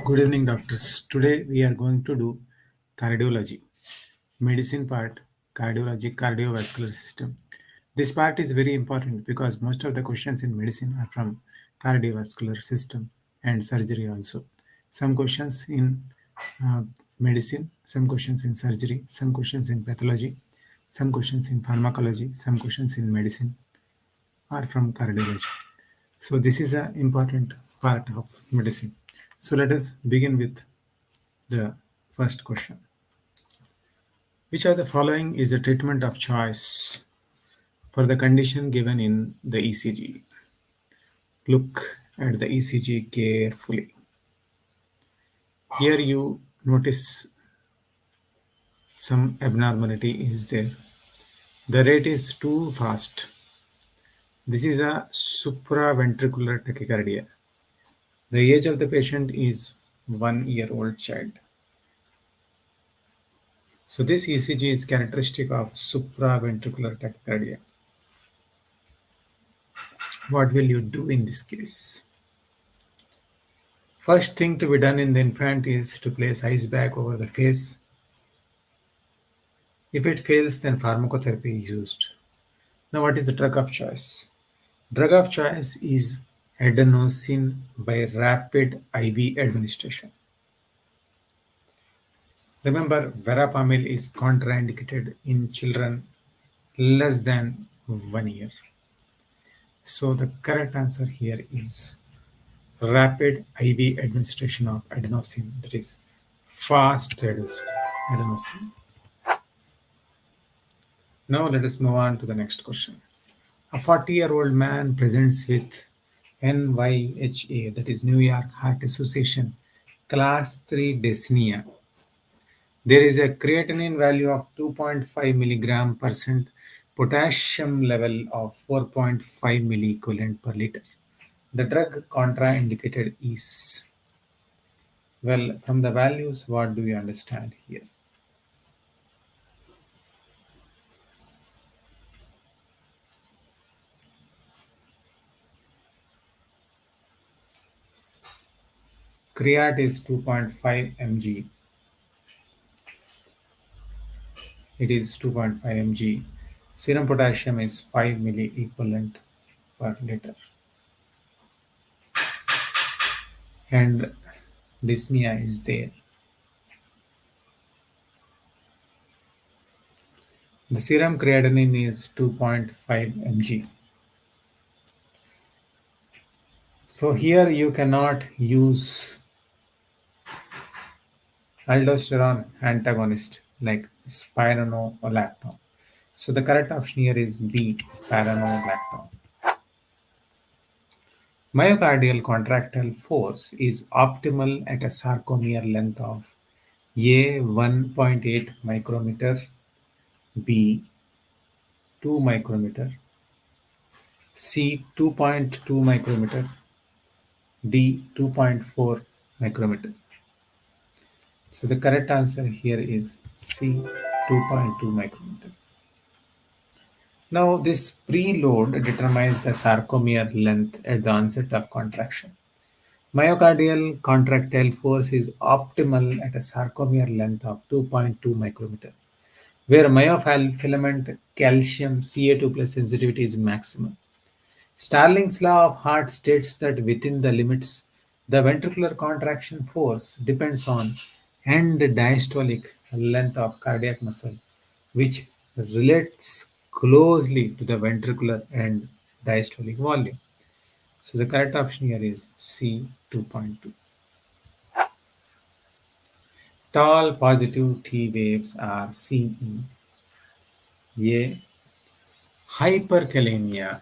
Good evening, doctors. Today we are going to do cardiology, medicine part, cardiology, cardiovascular system. This part is very important because most of the questions in medicine are from cardiovascular system and surgery also. Some questions in uh, medicine, some questions in surgery, some questions in pathology, some questions in pharmacology, some questions in medicine are from cardiology. So this is an important part of medicine. So let us begin with the first question. Which of the following is a treatment of choice for the condition given in the ECG? Look at the ECG carefully. Here you notice some abnormality is there. The rate is too fast. This is a supraventricular tachycardia. The age of the patient is 1-year-old child. So this ECG is characteristic of supraventricular tachycardia. What will you do in this case? First thing to be done in the infant is to place ice bag over the face. If it fails, then pharmacotherapy is used. Now, what is the drug of choice? Drug of choice is adenosine by rapid IV administration. Remember, verapamil is contraindicated in children less than 1 year. So the correct answer here is rapid IV administration of adenosine, that is fast adenosine. Now let us move on to the next question. A 40-year-old man presents with NYHA, that is New York Heart Association, class 3 dyspnea. There is a creatinine value of 2.5 milligram percent, potassium level of 4.5 milliequivalent per liter. The drug contraindicated is, well, from the values, what do we understand here? Creat is 2.5 mg. It is 2.5 mg. Serum potassium is 5 milliequivalent per liter. And dyspnea is there. The serum creatinine is 2.5 mg. So here you cannot use aldosterone antagonist like spironolactone. So the correct option here is B, spironolactone. Myocardial contractile force is optimal at a sarcomere length of A 1.8 micrometer, B 2 micrometer, C 2.2 micrometer, D 2.4 micrometer. So the correct answer here is C 2.2 micrometer. Now this preload determines the sarcomere length at the onset of contraction. Myocardial contractile force is optimal at a sarcomere length of 2.2 micrometer, where myofilament calcium Ca2 plus sensitivity is maximum. Starling's law of heart states that within the limits, the ventricular contraction force depends on end diastolic length of cardiac muscle, which relates closely to the ventricular end diastolic volume. So the correct option here is C 2.2. Tall positive T waves are seen in A. Hyperkalemia,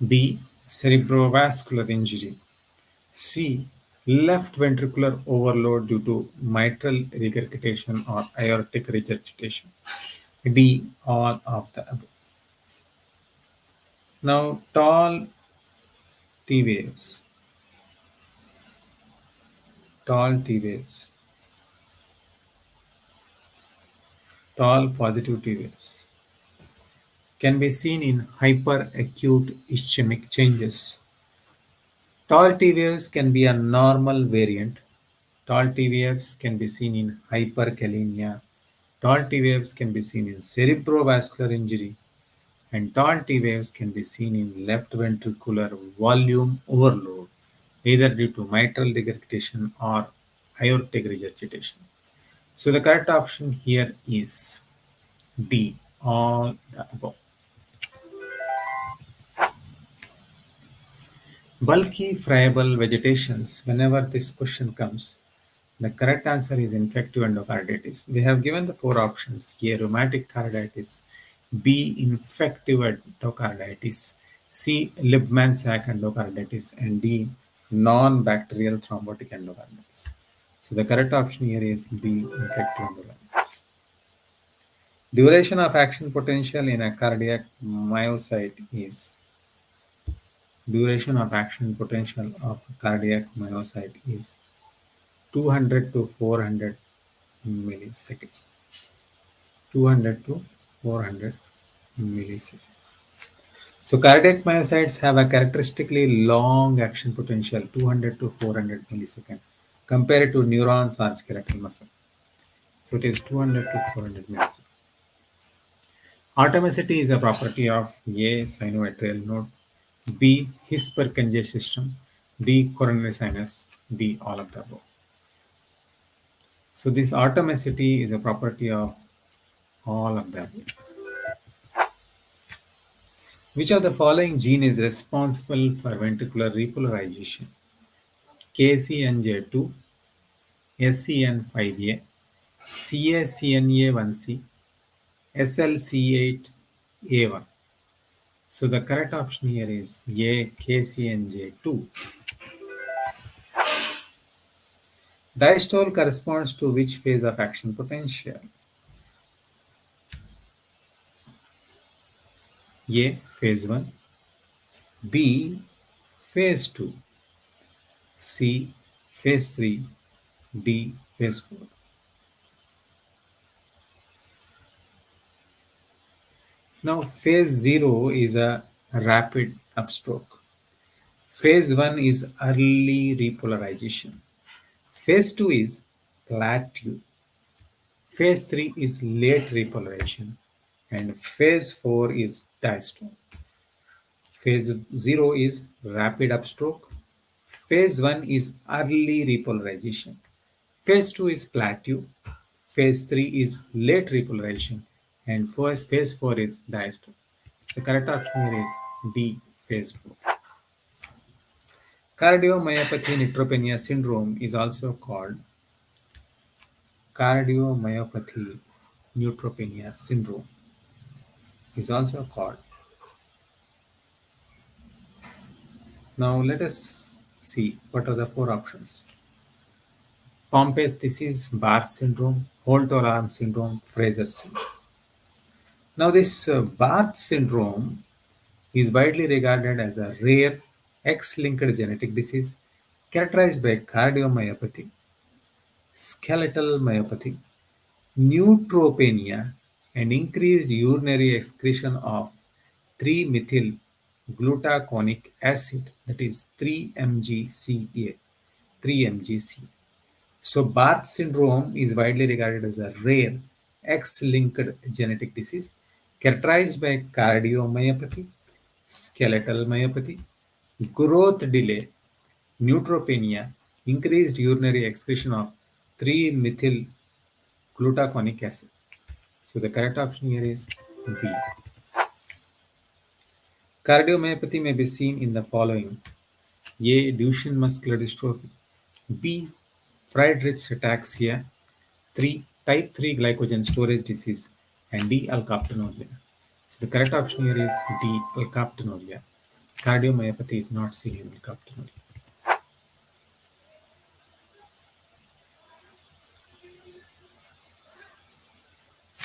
B. Cerebrovascular injury, C. Left ventricular overload due to mitral regurgitation or aortic regurgitation, D. All of the above. Now, T waves, tall T waves, tall positive T waves can be seen in hyperacute ischemic changes. Tall T waves can be a normal variant Tall T waves can be seen in hyperkalemia. Tall T waves can be seen in cerebrovascular injury, and tall T waves can be seen in left ventricular volume overload, either due to mitral regurgitation or aortic regurgitation. So the correct option here is D, all the above. Bulky friable vegetations, whenever this question comes, the correct answer is infective endocarditis. They have given the four options: A, rheumatic carditis; B, infective endocarditis; C, Libman-Sack endocarditis; and D, non-bacterial thrombotic endocarditis. So the correct option here is B, infective endocarditis. Duration of action potential in a cardiac myocyte is duration of action potential of cardiac myocyte is 200 to 400 millisecond. 200 to 400 millisecond. So cardiac myocytes have a characteristically long action potential, 200 to 400 millisecond, compared to neurons or skeletal muscle. So it is 200 to 400 millisecond. Atomicity is a property of A, sinoatrial node; B, his Purkinje system; D, coronary sinus; D, all of the above. So this atomicity is a property of all of the above. Which of the following gene is responsible for ventricular repolarization? KCNJ2, SCN5A, CACNA1C, SLC8A1. So the correct option here is A, KCNJ2. Diastole corresponds to which phase of action potential? A, phase 1; B, phase 2; C, phase 3; D, phase 4. Now, phase 0 is a rapid upstroke. Phase 1 is early repolarization. Phase 2 is plateau. Phase 3 is late repolarization. And phase 4 is diastole. Phase 0 is rapid upstroke. Phase 1 is early repolarization. Phase 2 is plateau. Phase 3 is late repolarization. And phase 4 is diastole. So the correct option here is D, phase 4. Cardiomyopathy neutropenia syndrome is also called cardiomyopathy neutropenia syndrome is also called. Now let us see what are the four options. Pompey's disease, Barr syndrome, Holt-Oram syndrome, Fraser syndrome. Now this Barr syndrome is widely regarded as a rare X-linked genetic disease characterized by cardiomyopathy, skeletal myopathy, neutropenia, and increased urinary excretion of 3-methyl glutaconic acid, that is 3-MgCa, 3-MgC. So Barth syndrome is widely regarded as a rare X-linked genetic disease characterized by cardiomyopathy, skeletal myopathy, growth delay, neutropenia, increased urinary excretion of 3-methyl glutaconic acid. So the correct option here is B. Cardiomyopathy may be seen in the following: A, Duchenne muscular dystrophy; B, Friedreich's ataxia; 3, type 3 glycogen storage disease; and D, alkaptonuria. So the correct option here is D, alkaptonuria. Cardiomyopathy is not seen in alkaptonuria.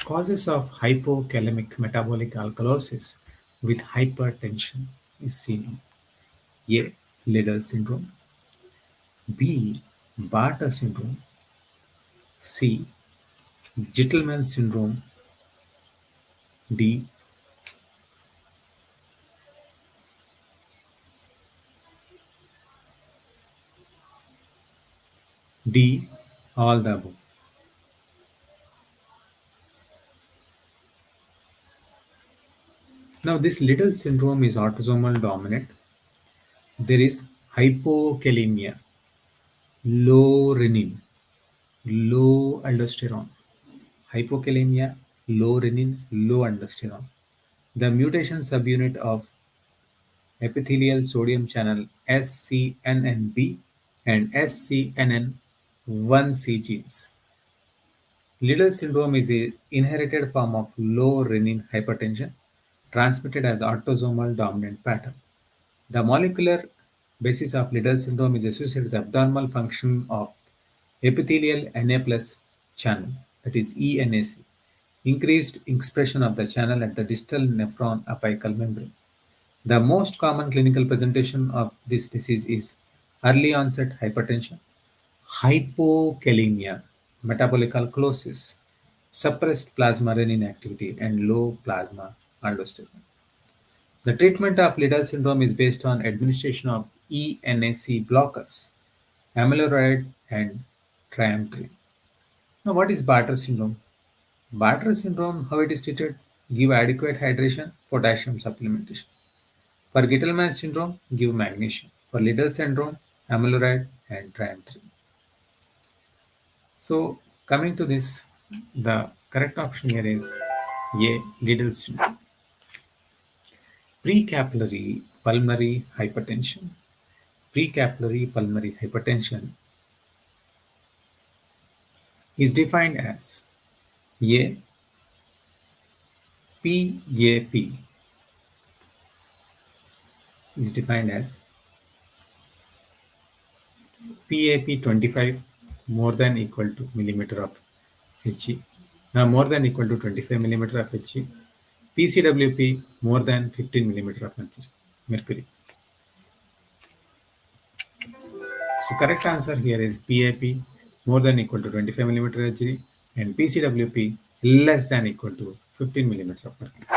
Causes of hypokalemic metabolic alkalosis with hypertension is seen in A, Liddle syndrome; B, Bartter syndrome; C, Gentleman syndrome; D, All the above. Now, this little syndrome is autosomal dominant. There is hypokalemia, low renin, low aldosterone. Hypokalemia, low renin, low aldosterone. The mutation subunit of epithelial sodium channel SCNNB and SCNN1C genes. Liddle syndrome is an inherited form of low renin hypertension transmitted as autosomal dominant pattern. The molecular basis of Liddle syndrome is associated with abnormal function of epithelial Na plus channel, that is ENAC, increased expression of the channel at the distal nephron apical membrane. The most common clinical presentation of this disease is early onset hypertension, hypokalemia, metabolic alkalosis, suppressed plasma renin activity, and low plasma aldosterone. The treatment of Liddle syndrome is based on administration of ENAC blockers, amiloride, and triamcinolone. Now, what is Bartter syndrome? Bartter syndrome, how it is treated? Give adequate hydration, potassium supplementation. For Gittelman syndrome, give magnesium. For Liddle syndrome, amiloride and triamcinolone. So, coming to this, the correct option here is A. Liddle syndrome. Precapillary pulmonary hypertension. Precapillary pulmonary hypertension is defined as A. PAP is defined as PAP 25 more than equal to millimeter of Hg, more than equal to 25 millimeter of Hg, PCWP more than 15 millimeter of mercury. So correct answer here is PAP more than equal to 25 millimeter Hg and PCWP less than equal to 15 millimeter of mercury.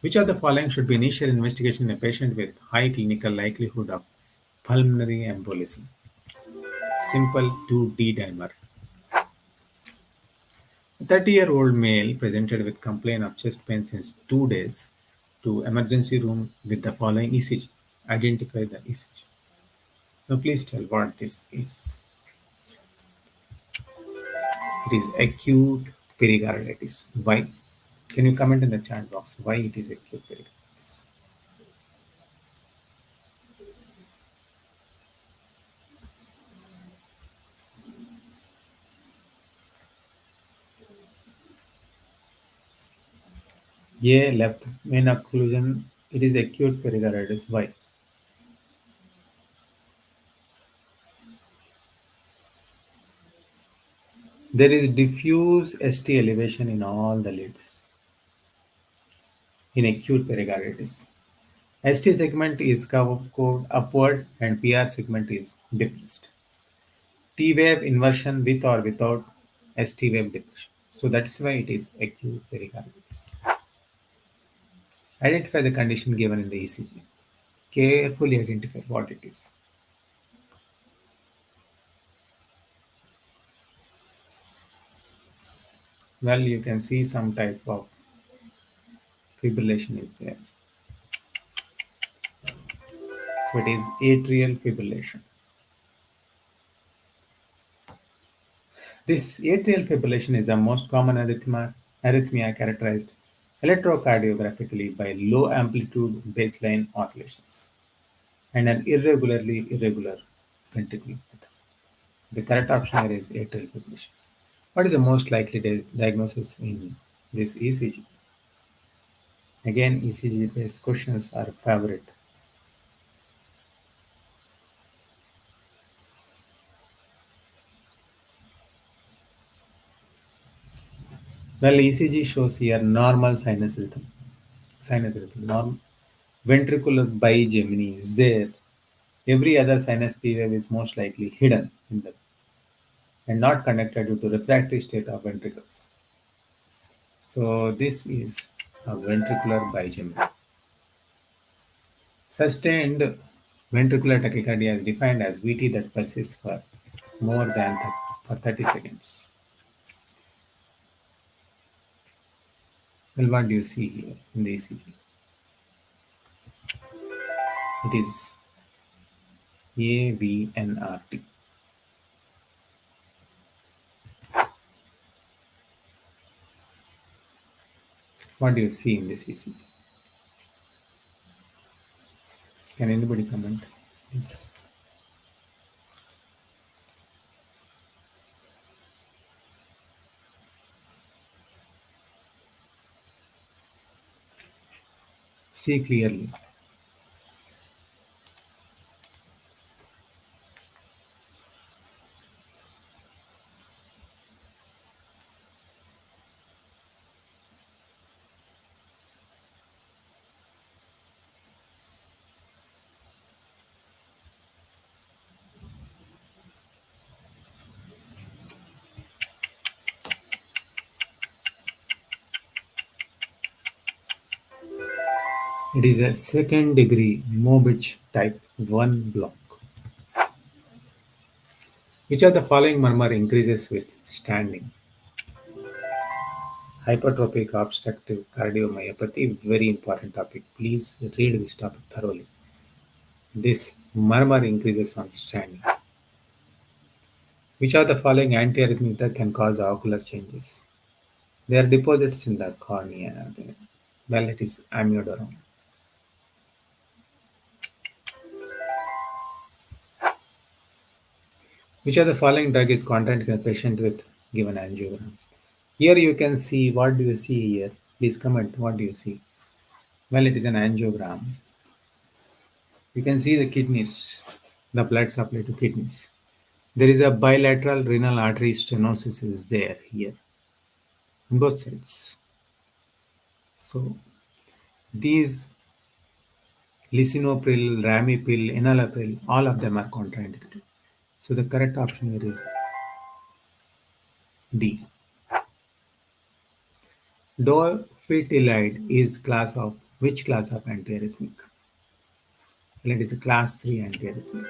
Which of the following should be initial investigation in a patient with high clinical likelihood of pulmonary embolism? Simple 2D dimer. A 30-year-old male presented with complaint of chest pain since 2 days to emergency room with the following ECG. Identify the ECG. Now please tell what this is. It is acute pericarditis. Why? Can you comment in the chat box why it is acute pericarditis? A. Left main occlusion. It is acute pericarditis. Why? There is diffuse ST elevation in all the lids in acute pericarditis. ST segment is curved upward and PR segment is depressed. T wave inversion with or without ST wave depression. So that's why it is acute pericarditis. Identify the condition given in the ECG. Carefully identify what it is. Well, you can see some type of fibrillation is there. So it is atrial fibrillation. This atrial fibrillation is the most common arrhythmia characterized electrocardiographically by low amplitude baseline oscillations and an irregularly irregular ventricular rhythm. So the correct option here is atrial fibrillation. What is the most likely diagnosis in this ECG? Again, ECG based questions are favorite. Well, ECG shows here normal sinus rhythm. Sinus rhythm, ventricular bigeminy is there. Every other sinus P wave is most likely hidden in the and not conducted due to refractory state of ventricles. So this is a ventricular bigeminy. Sustained ventricular tachycardia is defined as VT that persists for more than for 30 seconds. Well, what do you see here in the ECG? It is AVNRT. What do you see in this ECG? Can anybody comment? Yes. See clearly. It is a second degree Mobich type 1 block. Which of the following murmur increases with standing? Hypertrophic obstructive cardiomyopathy, very important topic. Please read this topic thoroughly. This murmur increases on standing. Which of the following antiarrhythmic drug can cause ocular changes? There are deposits in the cornea. Well, it is amiodarone. Which of the following drug is contraindicated in a patient with given angiogram? Here you can see, what do you see here? Please comment, what do you see? Well, it is an angiogram. You can see the kidneys, the blood supply to kidneys. There is a bilateral renal artery stenosis is there here on both sides. So these lisinopril, ramipil, enalapril, all of them are contraindicated. So the correct option here is D. Dofetilide is class of which class of antiarrhythmic? Well, it is a class 3 antiarrhythmic.